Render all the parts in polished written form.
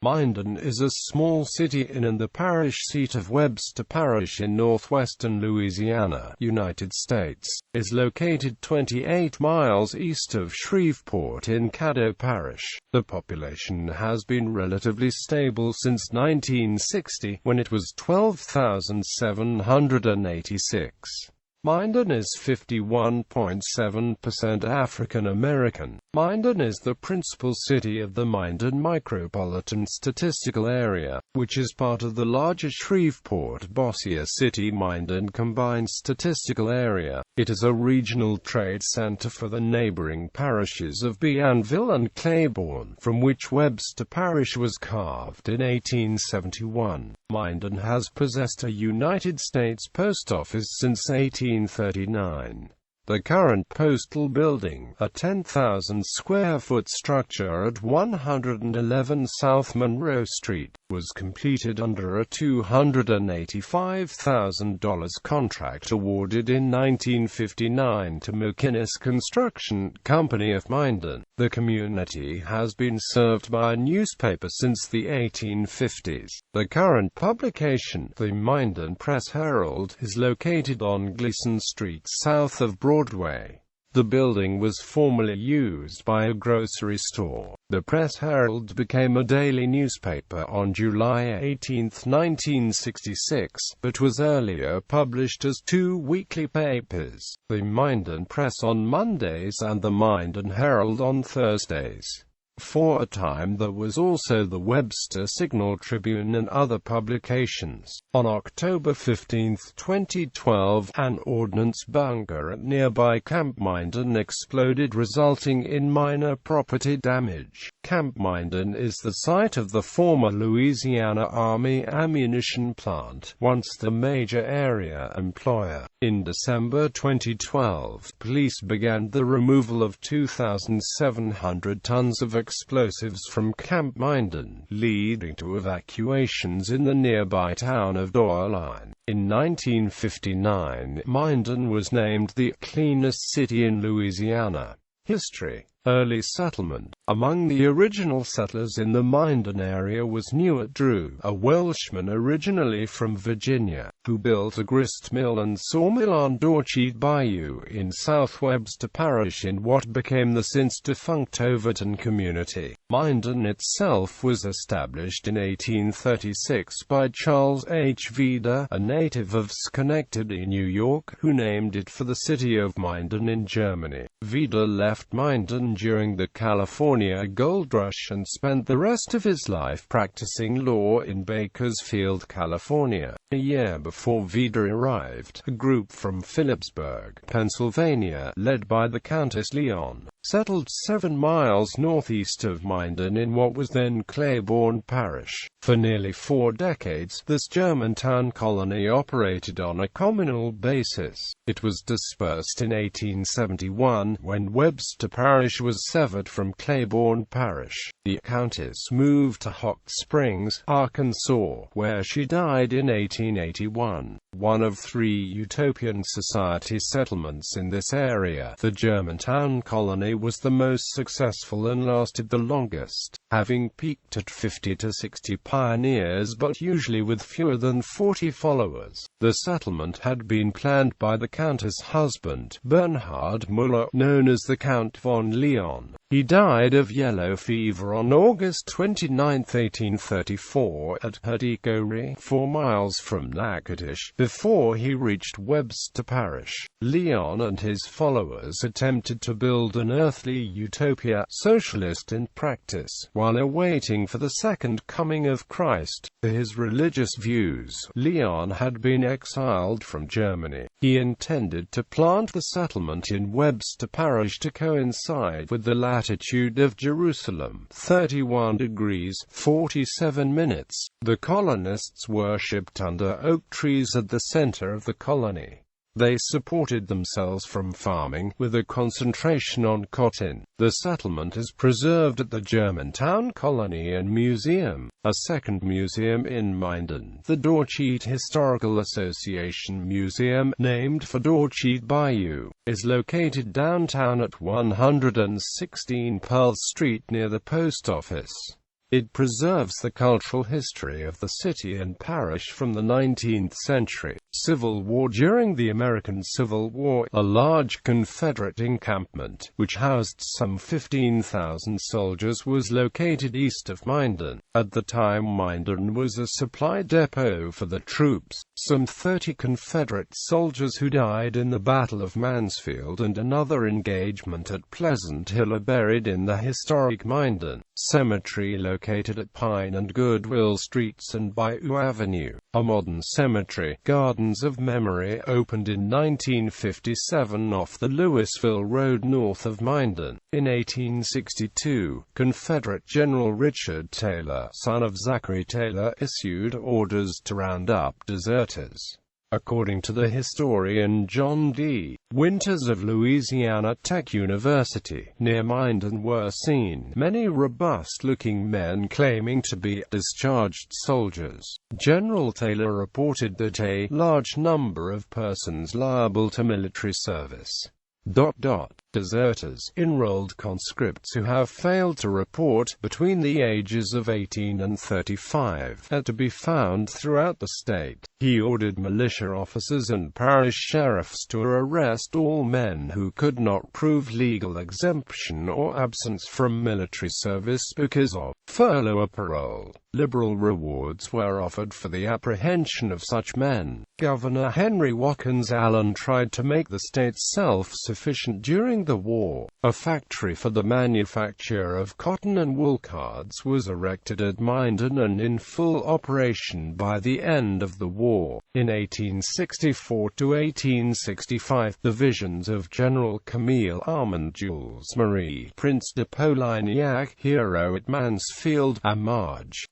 Minden is a small city in the parish seat of Webster Parish in northwestern Louisiana, United States. It is located 28 miles east of Shreveport in Caddo Parish. The population has been relatively stable since 1960, when it was 12,786. Minden is 51.7% African American. Minden is the principal city of the Minden Micropolitan Statistical Area, which is part of the larger Shreveport-Bossier City-Minden Combined Statistical Area. It is a regional trade center for the neighboring parishes of Bienville and Claiborne, from which Webster Parish was carved in 1871. Minden has possessed a United States post office since 1839. The current postal building, a 10,000-square-foot structure at 111 South Monroe Street, was completed under a $285,000 contract awarded in 1959 to McInnes Construction Company of Minden. The community has been served by a newspaper since the 1850s. The current publication, the Minden Press-Herald, is located on Gleason Street south of Broadway. The building was formerly used by a grocery store. The Press-Herald became a daily newspaper on July 18, 1966, but was earlier published as two weekly papers, the Minden Press on Mondays and the Minden Herald on Thursdays. For a time there was also the Webster Signal Tribune and other publications. On October 15, 2012, an ordnance bunker at nearby Camp Minden exploded, resulting in minor property damage. Camp Minden is the site of the former Louisiana Army ammunition plant, once the major area employer. In December 2012, police began the removal of 2,700 tons of explosives from Camp Minden, leading to evacuations in the nearby town of Doyline. In 1959, Minden was named the cleanest city in Louisiana. History. Early settlement. Among the original settlers in the Minden area was Newitt Drew, a Welshman originally from Virginia, who built a grist mill and sawmill on Dorcheat Bayou in South Webster Parish in what became the since-defunct Overton community. Minden itself was established in 1836 by Charles H. Vida, a native of Schenectady, New York, who named it for the city of Minden in Germany. Vida left Minden during the California Gold Rush and spent the rest of his life practicing law in Bakersfield, California. A year before Vida arrived, a group from Phillipsburg, Pennsylvania, led by the Countess Leon, settled 7 miles northeast of Minden in what was then Claiborne Parish. For nearly 4 decades, this Germantown colony operated on a communal basis. It was dispersed in 1871, when Webster Parish was severed from Claiborne Parish. The Countess moved to Hot Springs, Arkansas, where she died in 1881. One of 3 Utopian Society settlements in this area, the Germantown Colony was the most successful and lasted the longest, having peaked at 50 to 60 pioneers but usually with fewer than 40 followers. The settlement had been planned by the Countess' husband, Bernhard Müller, known as the Count von Leon. He died of yellow fever on August 29, 1834, at Herdickory, 4 miles from Natchitoches, before he reached Webster Parish. Leon and his followers attempted to build an earthly utopia, socialist in practice, while awaiting for the second coming of Christ. For his religious views, Leon had been exiled from Germany. He intended to plant the settlement in Webster Parish to coincide with the latitude of Jerusalem, 31 degrees 47 minutes. The colonists worshipped under oak trees at the center of the colony. They supported themselves from farming, with a concentration on cotton. The settlement is preserved at the Germantown Colony and Museum. A second museum in Minden, the Dorcheat Historical Association Museum, named for Dorcheat Bayou, is located downtown at 116 Pearl Street near the post office. It preserves the cultural history of the city and parish from the 19th century. Civil War. During the American Civil War, a large Confederate encampment, which housed some 15,000 soldiers, was located east of Minden. At the time, Minden was a supply depot for the troops. Some 30 Confederate soldiers who died in the Battle of Mansfield and another engagement at Pleasant Hill are buried in the historic Minden Cemetery, located at Pine and Goodwill Streets and Bayou Avenue. A modern cemetery, Gardens of Memory, opened in 1957 off the Louisville Road north of Minden. In 1862, Confederate General Richard Taylor, son of Zachary Taylor, issued orders to round up deserters. According to the historian John D. Winters of Louisiana Tech University, near Minden were seen many robust-looking men claiming to be discharged soldiers. General Taylor reported that a large number of persons liable to military service deserters, enrolled conscripts who have failed to report, between the ages of 18 and 35, are to be found throughout the state. He ordered militia officers and parish sheriffs to arrest all men who could not prove legal exemption or absence from military service because of furlough or parole. Liberal rewards were offered for the apprehension of such men. Governor Henry Watkins Allen tried to make the state self-sufficient during the war. A factory for the manufacture of cotton and wool cards was erected at Minden and in full operation by the end of the war. In 1864 to 1865, the visions of General Camille Armand Jules Marie Prince de Polignac, hero at Mansfield, Amage,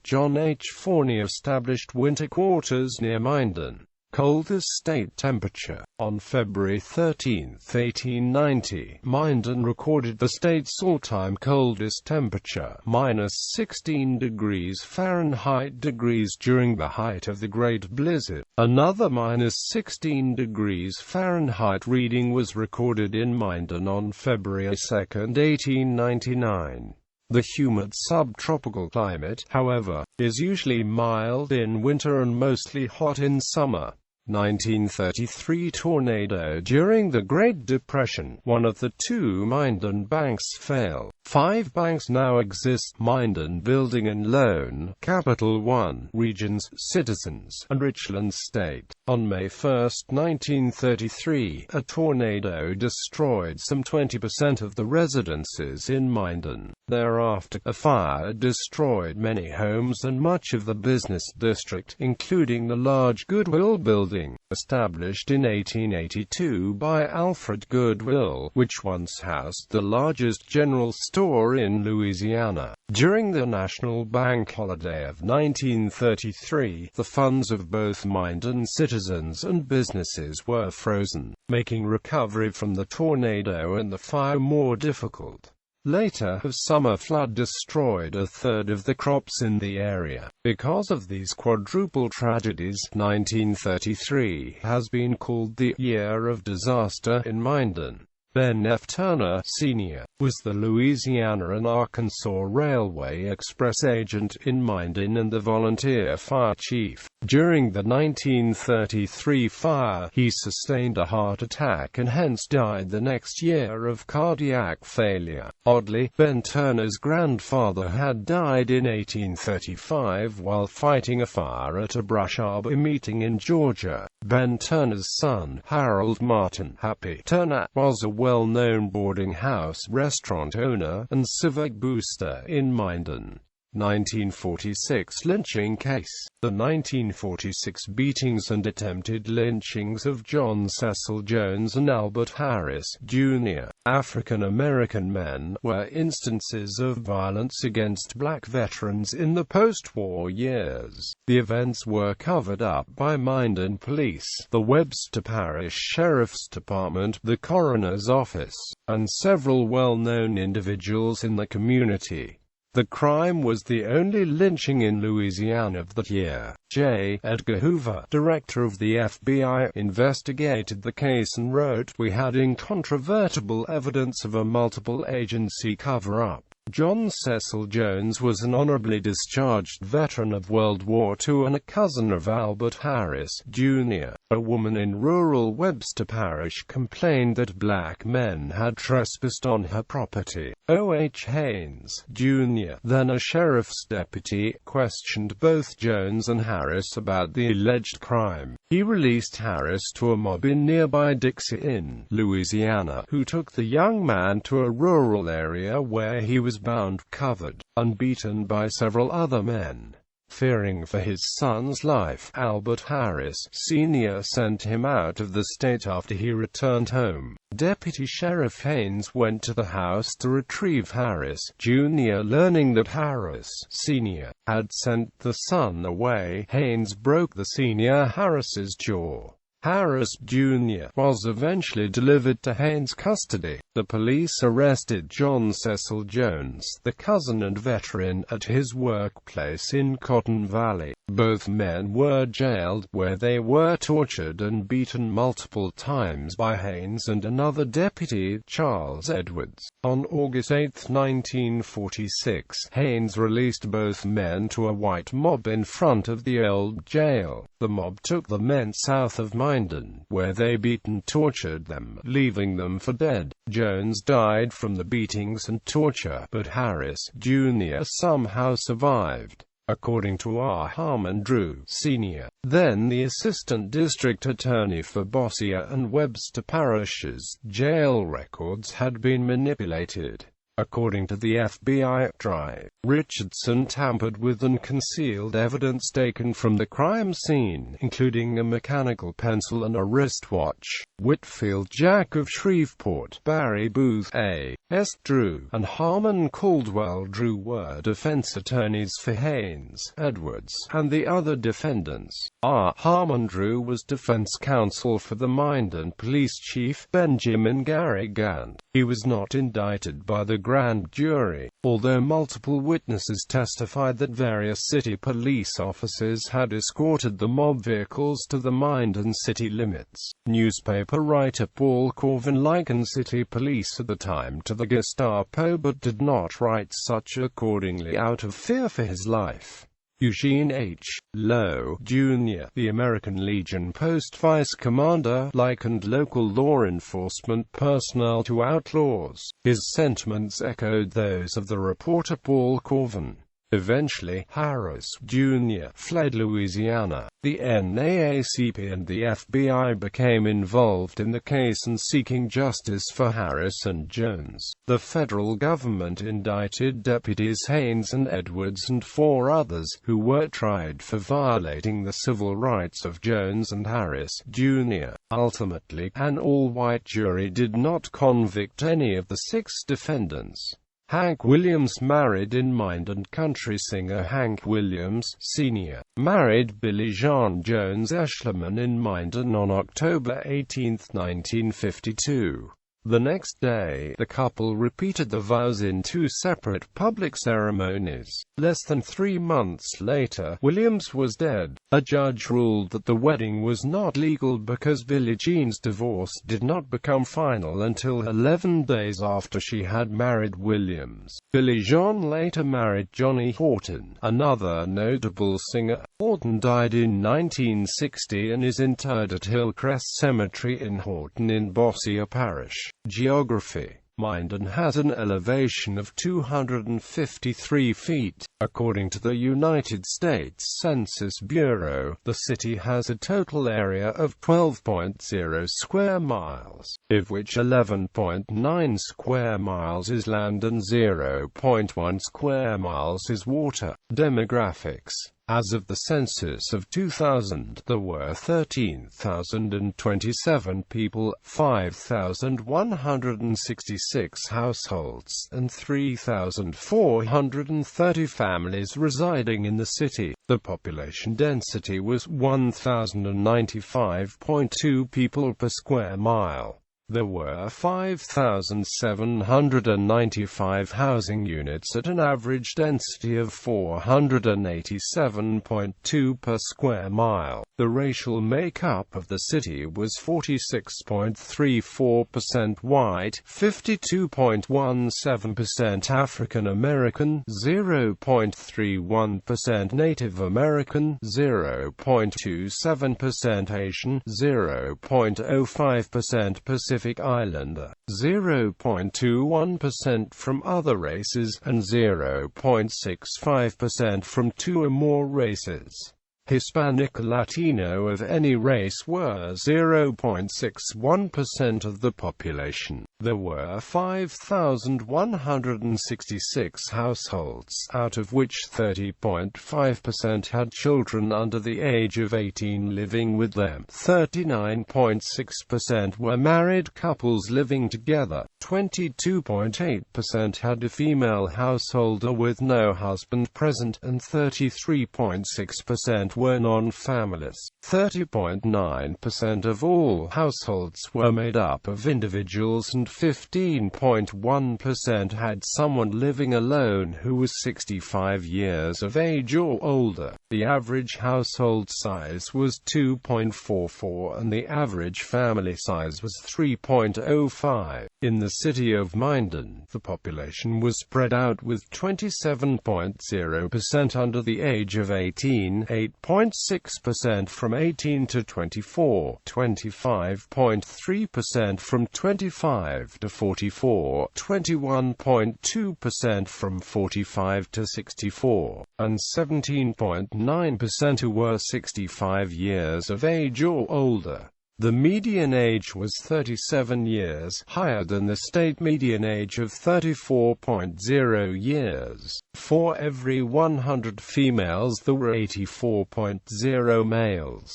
John H. Forney established winter quarters near Minden. Coldest state temperature. On February 13, 1890, Minden recorded the state's all-time coldest temperature, -16 degrees Fahrenheit during the height of the Great Blizzard. Another -16 degrees Fahrenheit reading was recorded in Minden on February 2, 1899. The humid subtropical climate, however, is usually mild in winter and mostly hot in summer. 1933 tornado. During the Great Depression, one of the two Minden banks failed. 5 banks now exist: Minden Building and Loan, Capital One, Regions, Citizens, and Richland State. On May 1, 1933, a tornado destroyed some 20% of the residences in Minden. Thereafter, a fire destroyed many homes and much of the business district, including the large Goodwill building, established in 1882 by Alfred Goodwill, which once housed the largest general store in Louisiana. During the National Bank holiday of 1933, the funds of both Minden citizens and businesses were frozen, making recovery from the tornado and the fire more difficult. Later, a summer flood destroyed a third of the crops in the area. Because of these quadruple tragedies, 1933 has been called the year of disaster in Minden. Ben F. Turner, Sr., was the Louisiana and Arkansas Railway Express agent in Minden and the volunteer fire chief. During the 1933 fire, he sustained a heart attack and hence died the next year of cardiac failure. Oddly, Ben Turner's grandfather had died in 1835 while fighting a fire at a brush arbor meeting in Georgia. Ben Turner's son, Harold Martin Happy Turner, was a well-known boarding house restaurant owner and civic booster in Minden. 1946 lynching case. The 1946 beatings and attempted lynchings of John Cecil Jones and Albert Harris, Jr., African-American men, were instances of violence against black veterans in the post-war years. The events were covered up by Minden Police, the Webster Parish Sheriff's Department, the Coroner's Office, and several well-known individuals in the community. The crime was the only lynching in Louisiana of that year. J. Edgar Hoover, director of the FBI, investigated the case and wrote, "We had incontrovertible evidence of a multiple-agency cover-up. John Cecil Jones was an honorably discharged veteran of World War II and a cousin of Albert Harris, Jr. A woman in rural Webster Parish complained that black men had trespassed on her property. O.H. Haynes, Jr., then a sheriff's deputy, questioned both Jones and Harris about the alleged crime. He released Harris to a mob in nearby Dixie in Louisiana, who took the young man to a rural area where he was bound, covered, and beaten by several other men. Fearing for his son's life, Albert Harris, Sr. sent him out of the state after he returned home. Deputy Sheriff Haynes went to the house to retrieve Harris, Jr. Learning that Harris, Sr. had sent the son away, Haynes broke the senior Harris's jaw. Harris, Jr. was eventually delivered to Haynes' custody. The police arrested John Cecil Jones, the cousin and veteran, at his workplace in Cotton Valley. Both men were jailed, where they were tortured and beaten multiple times by Haynes and another deputy, Charles Edwards. On August 8, 1946, Haynes released both men to a white mob in front of the old jail. The mob took the men south of Minden, where they beat and tortured them, leaving them for dead. Jones died from the beatings and torture, but Harris, Jr. somehow survived. According to R. Harmon Drew, Sr., then the Assistant District Attorney for Bossier and Webster Parishes, jail records had been manipulated. According to the FBI drive, Richardson tampered with and concealed evidence taken from the crime scene, including a mechanical pencil and a wristwatch. Whitfield Jack of Shreveport, Barry Booth, A.S. Drew, and Harmon Caldwell Drew were defense attorneys for Haynes, Edwards, and the other defendants. R. Harmon Drew was defense counsel for the Minden police chief, Benjamin Gary Gant. He was not indicted by the grand jury, although multiple witnesses testified that various city police officers had escorted the mob vehicles to the Minden city limits. Newspaper writer Paul Corvin likened city police at the time to the Gestapo but did not write such accordingly out of fear for his life. Eugene H. Lowe, Jr., the American Legion Post Vice Commander, likened local law enforcement personnel to outlaws. His sentiments echoed those of the reporter Paul Corvin. Eventually, Harris, Jr. fled Louisiana. The NAACP and the FBI became involved in the case and seeking justice for Harris and Jones. The federal government indicted deputies Haynes and Edwards and 4 others, who were tried for violating the civil rights of Jones and Harris, Jr. Ultimately, an all-white jury did not convict any of the 6 defendants. Hank Williams married in Minden. Country singer Hank Williams, Sr., married Billie Jean Jones Eschliman in Minden on October 18, 1952. The next day, the couple repeated the vows in 2 separate public ceremonies. Less than 3 months later, Williams was dead. A judge ruled that the wedding was not legal because Billie Jean's divorce did not become final until 11 days after she had married Williams. Billie Jean later married Johnny Horton, another notable singer. Horton died in 1960 and is interred at Hillcrest Cemetery in Horton in Bossier Parish. Geography. Minden has an elevation of 253 feet. According to the United States Census Bureau, the city has a total area of 12.0 square miles, of which 11.9 square miles is land and 0.1 square miles is water. Demographics. As of the census of 2000, there were 13,027 people, 5,166 households, and 3,430 families residing in the city. The population density was 1,095.2 people per square mile. There were 5,795 housing units at an average density of 487.2 per square mile. The racial makeup of the city was 46.34% white, 52.17% African American, 0.31% Native American, 0.27% Asian, 0.05% Pacific Islander, 0.21% from other races, and 0.65% from two or more races. Hispanic or Latino of any race were 0.61% of the population. There were 5,166 households, out of which 30.5% had children under the age of 18 living with them. 39.6% were married couples living together. 22.8% had a female householder with no husband present, and 33.6% were non-families. 30.9% of all households were made up of individuals, and 15.1% had someone living alone who was 65 years of age or older. The average household size was 2.44 and the average family size was 3.05. In the city of Minden, the population was spread out with 27.0% under the age of 18, 8.6% from 18 to 24, 25.3% from 25 to 44, 21.2% from 45 to 64, and 17.9% who were 65 years of age or older. The median age was 37 years, higher than the state median age of 34.0 years. For every 100 females there were 84.0 males.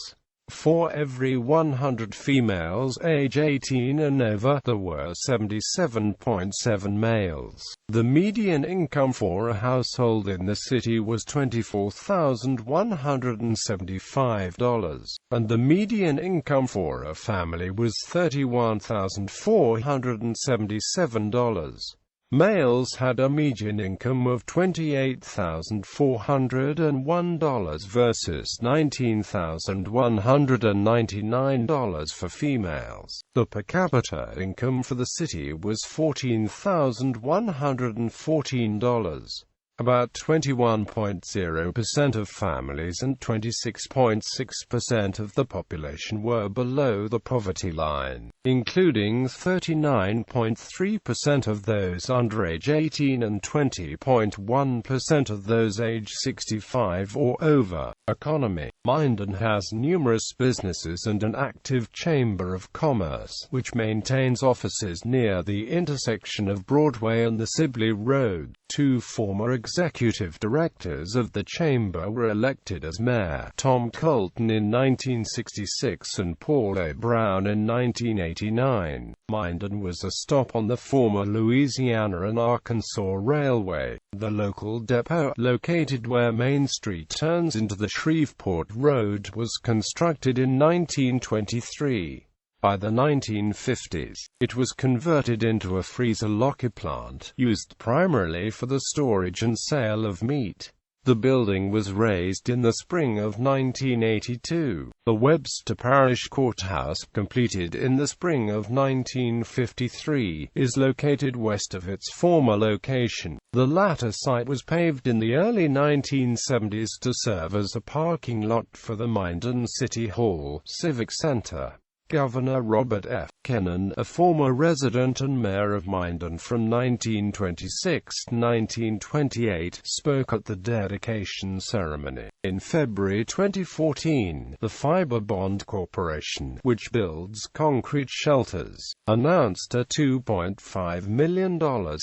For every 100 females age 18 and over, there were 77.7 males. The median income for a household in the city was $24,175, and the median income for a family was $31,477. Males had a median income of $28,401 versus $19,199 for females. The per capita income for the city was $14,114. About 21.0% of families and 26.6% of the population were below the poverty line, including 39.3% of those under age 18 and 20.1% of those age 65 or over. Economy. Minden has numerous businesses and an active chamber of commerce, which maintains offices near the intersection of Broadway and the Sibley Road. Two former executive directors of the chamber were elected as mayor, Tom Colton in 1966 and Paul A. Brown in 1989. Minden was a stop on the former Louisiana and Arkansas Railway, the local depot, located where Main Street turns into the Shreveport Road, was constructed in 1923. By the 1950s, it was converted into a freezer-locker plant, used primarily for the storage and sale of meat. The building was razed in the spring of 1982. The Webster Parish Courthouse, completed in the spring of 1953, is located west of its former location. The latter site was paved in the early 1970s to serve as a parking lot for the Minden City Hall Civic Center. Governor Robert F. Kennan, a former resident and mayor of Minden from 1926 to 1928, spoke at the dedication ceremony. In February 2014, the Fiber Bond Corporation, which builds concrete shelters, announced a $2.5 million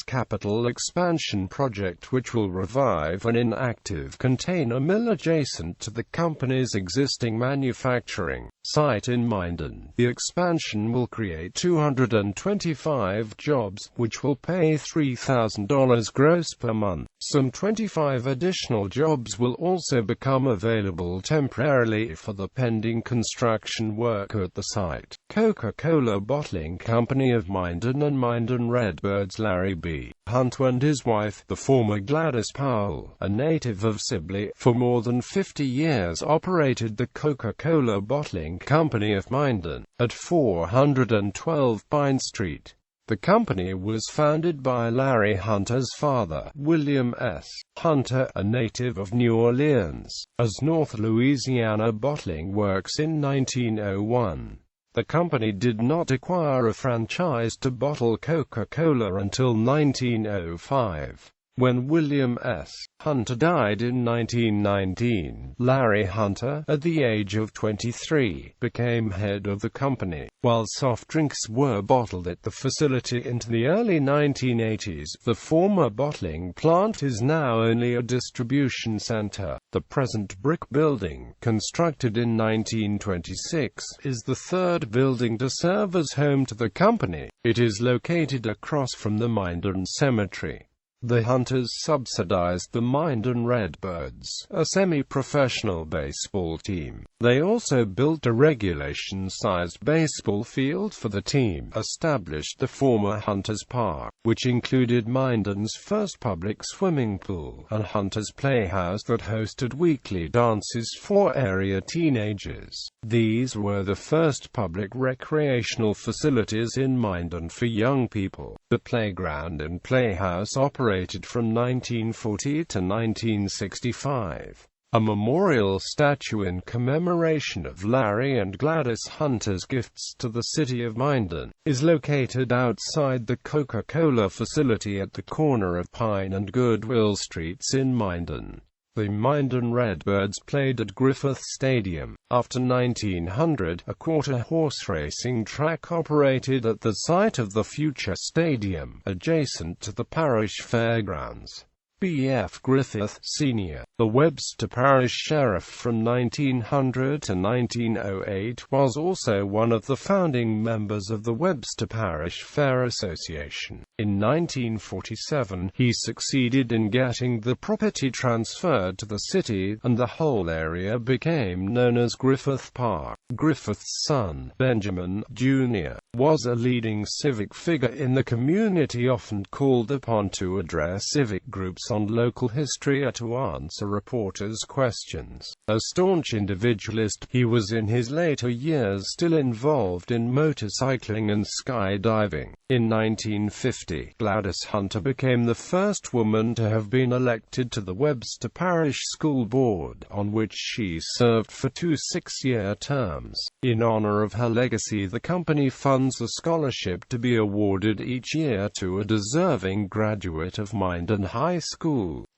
capital expansion project which will revive an inactive container mill adjacent to the company's existing manufacturing site in Minden. The expansion will create 225 jobs, which will pay $3,000 gross per month. Some 25 additional jobs will also become available temporarily for the pending construction work at the site. Coca-Cola Bottling Company of Minden and Minden Redbirds. Larry B. Hunter and his wife, the former Gladys Powell, a native of Sibley, for more than 50 years operated the Coca-Cola Bottling Company of Minden, at 412 Pine Street. The company was founded by Larry Hunter's father, William S. Hunter, a native of New Orleans, as North Louisiana Bottling Works in 1901. The company did not acquire a franchise to bottle Coca-Cola until 1905. When William S. Hunter died in 1919, Larry Hunter, at the age of 23, became head of the company. While soft drinks were bottled at the facility into the early 1980s, the former bottling plant is now only a distribution center. The present brick building, constructed in 1926, is the third building to serve as home to the company. It is located across from the Minden Cemetery. The Hunters subsidized the Minden Redbirds, a semi-professional baseball team. They also built a regulation-sized baseball field for the team, established the former Hunters Park, which included Minden's first public swimming pool, and Hunters Playhouse that hosted weekly dances for area teenagers. These were the first public recreational facilities in Minden for young people. The playground and playhouse operated from 1940 to 1965. A memorial statue in commemoration of Larry and Gladys Hunter's gifts to the city of Minden is located outside the Coca-Cola facility at the corner of Pine and Goodwill Streets in Minden. The Minden Redbirds played at Griffith Stadium. After 1900, a quarter horse racing track operated at the site of the future stadium, adjacent to the parish fairgrounds. B.F. Griffith, Sr., the Webster Parish Sheriff from 1900 to 1908, was also one of the founding members of the Webster Parish Fair Association. In 1947, he succeeded in getting the property transferred to the city, and the whole area became known as Griffith Park. Griffith's son, Benjamin, Jr., was a leading civic figure in the community, often called upon to address civic groups on local history or to answer reporters' questions. A staunch individualist, he was in his later years still involved in motorcycling and skydiving. In 1950, Gladys Hunter became the first woman to have been elected to the Webster Parish School Board, on which she served for 2 6-year terms. In honor of her legacy, the company funds a scholarship to be awarded each year to a deserving graduate of Minden High School.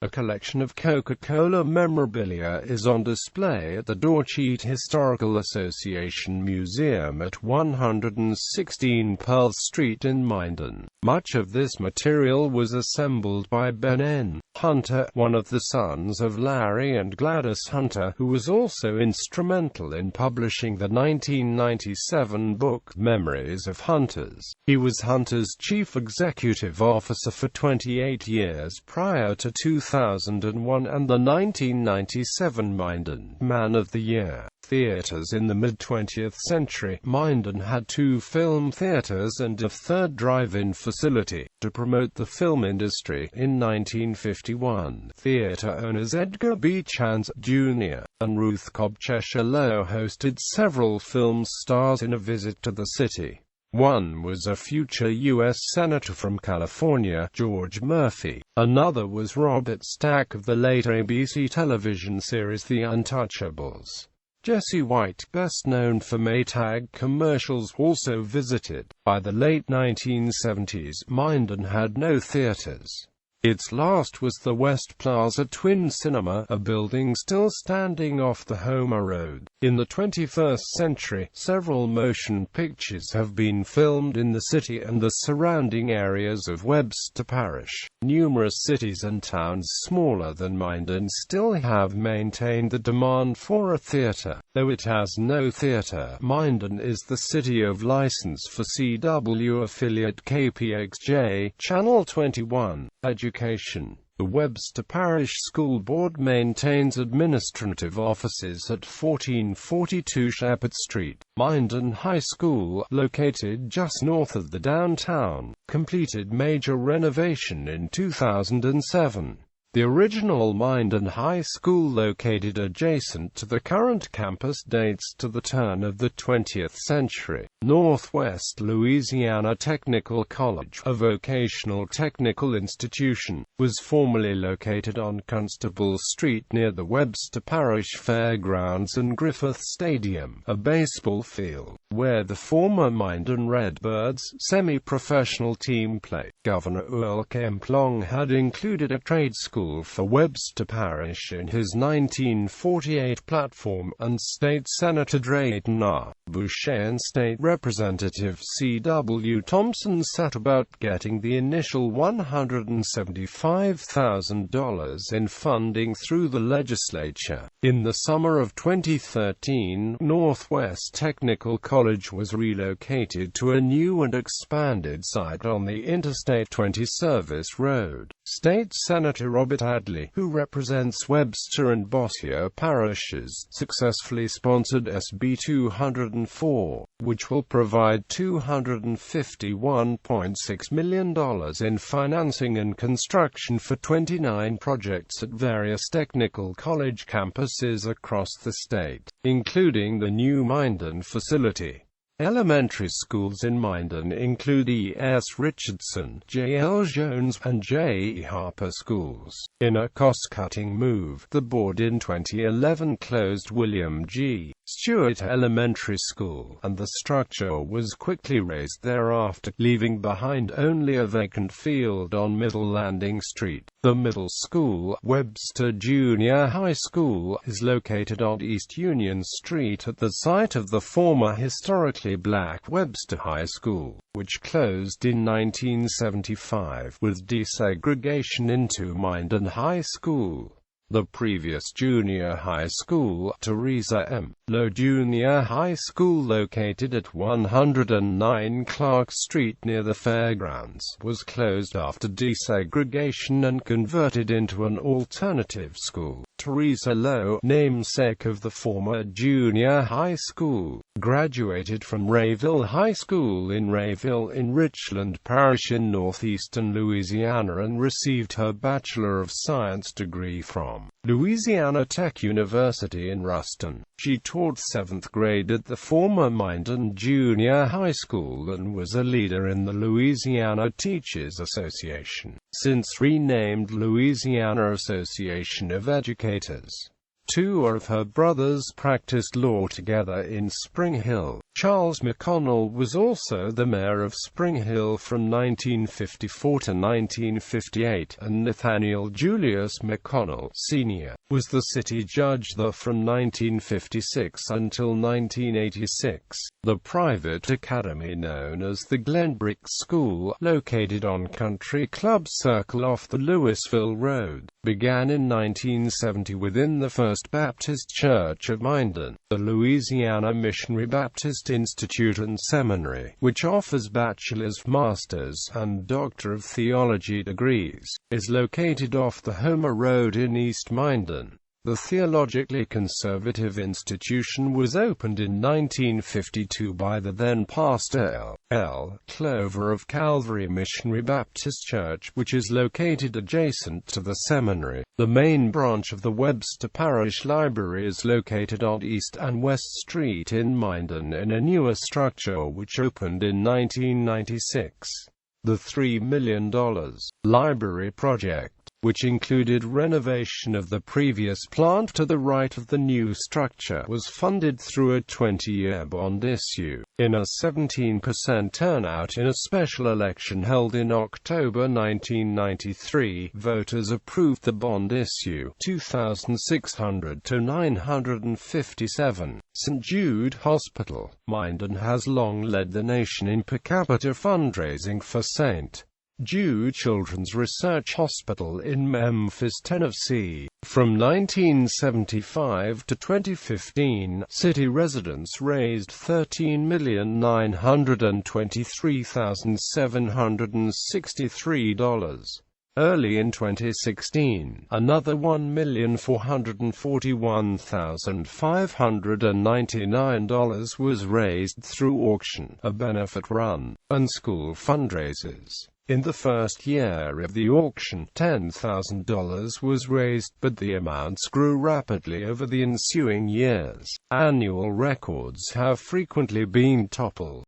A collection of Coca-Cola memorabilia is on display at the Dorcheat Historical Association Museum at 116 Pearl Street in Minden. Much of this material was assembled by Ben N. Hunter, one of the sons of Larry and Gladys Hunter, who was also instrumental in publishing the 1997 book, Memories of Hunters. He was Hunter's chief executive officer for 28 years prior to 2001 and the 1997 Minden Man of the Year. Theaters in the mid-20th century, Minden had 2 film theaters and a 3rd drive-in facility. To promote the film industry, in 1951, theater owners Edgar B. Chance, Jr. and Ruth Cobb Cheshire Low hosted several film stars in a visit to the city. One was a future U.S. Senator from California, George Murphy. Another was Robert Stack of the late ABC television series The Untouchables. Jesse White, best known for Maytag commercials, also visited. By the late 1970s, Minden had no theaters. Its last was the West Plaza Twin Cinema, a building still standing off the Homer Road. In the 21st century, several motion pictures have been filmed in the city and the surrounding areas of Webster Parish. Numerous cities and towns smaller than Minden still have maintained the demand for a theater. Though it has no theatre, Minden is the city of license for CW affiliate KPXJ, Channel 21, Education. The Webster Parish School Board maintains administrative offices at 1442 Shepherd Street. Minden High School, located just north of the downtown, completed major renovation in 2007. The original Minden High School, located adjacent to the current campus, dates to the turn of the 20th century. Northwest Louisiana Technical College, a vocational technical institution, was formerly located on Constable Street near the Webster Parish Fairgrounds and Griffith Stadium, a baseball field, where the former Minden Redbirds semi-professional team played. Governor Earl Kemplong had included a trade school for Webster Parish in his 1948 platform, and State Senator Drayton R. Boucher and State Representative C.W. Thompson set about getting the initial $175,000 in funding through the legislature. In the summer of 2013, Northwest Technical College was relocated to a new and expanded site on the Interstate 20 service road. State Senator Robert Adley, who represents Webster and Bossier parishes, successfully sponsored SB 204, which will provide $251.6 million in financing and construction for 29 projects at various technical college campuses across the state, including the new Minden facility. Elementary schools in Minden include E. S. Richardson, J. L. Jones, and J. E. Harper schools. In a cost-cutting move, the board in 2011 closed William G. Stewart Elementary School, and the structure was quickly razed thereafter, leaving behind only a vacant field on Middle Landing Street. The middle school, Webster Junior High School, is located on East Union Street at the site of the former historically black Webster High School, which closed in 1975, with desegregation into Minden High School. The previous junior high school, Teresa M. Lowe Junior High School, located at 109 Clark Street near the fairgrounds, was closed after desegregation and converted into an alternative school. Teresa Lowe, namesake of the former junior high school, graduated from Rayville High School in Rayville in Richland Parish in northeastern Louisiana and received her Bachelor of Science degree from Louisiana Tech University in Ruston. She taught 7th grade at the former Minden Junior High School and was a leader in the Louisiana Teachers Association, since renamed Louisiana Association of Educators. Two of her brothers practiced law together in Spring Hill. Charles McConnell was also the mayor of Spring Hill from 1954 to 1958, and Nathaniel Julius McConnell, Sr., was the city judge there from 1956 until 1986. The private academy known as the Glenbrick School, located on Country Club Circle off the Louisville Road, began in 1970 within the First Baptist Church of Minden. The Louisiana Missionary Baptist Institute and Seminary, which offers bachelor's, master's, and Doctor of Theology degrees, is located off the Homer Road in East Minden. The theologically conservative institution was opened in 1952 by the then pastor L. Clover of Calvary Missionary Baptist Church, which is located adjacent to the seminary. The main branch of the Webster Parish Library is located on East and West Street in Minden in a newer structure which opened in 1996. The $3 million library project, which included renovation of the previous plant to the right of the new structure, was funded through a 20-year bond issue. In a 17% turnout in a special election held in October 1993, voters approved the bond issue, 2,600 to 957. St. Jude Hospital, Minden has long led the nation in per capita fundraising for St. Jew Children's Research Hospital in Memphis, Tennessee. From 1975 to 2015, city residents raised $13,923,763. Early in 2016, another $1,441,599 was raised through auction, a benefit run, and school fundraisers. In the first year of the auction, $10,000 was raised, but the amounts grew rapidly over the ensuing years. Annual records have frequently been toppled.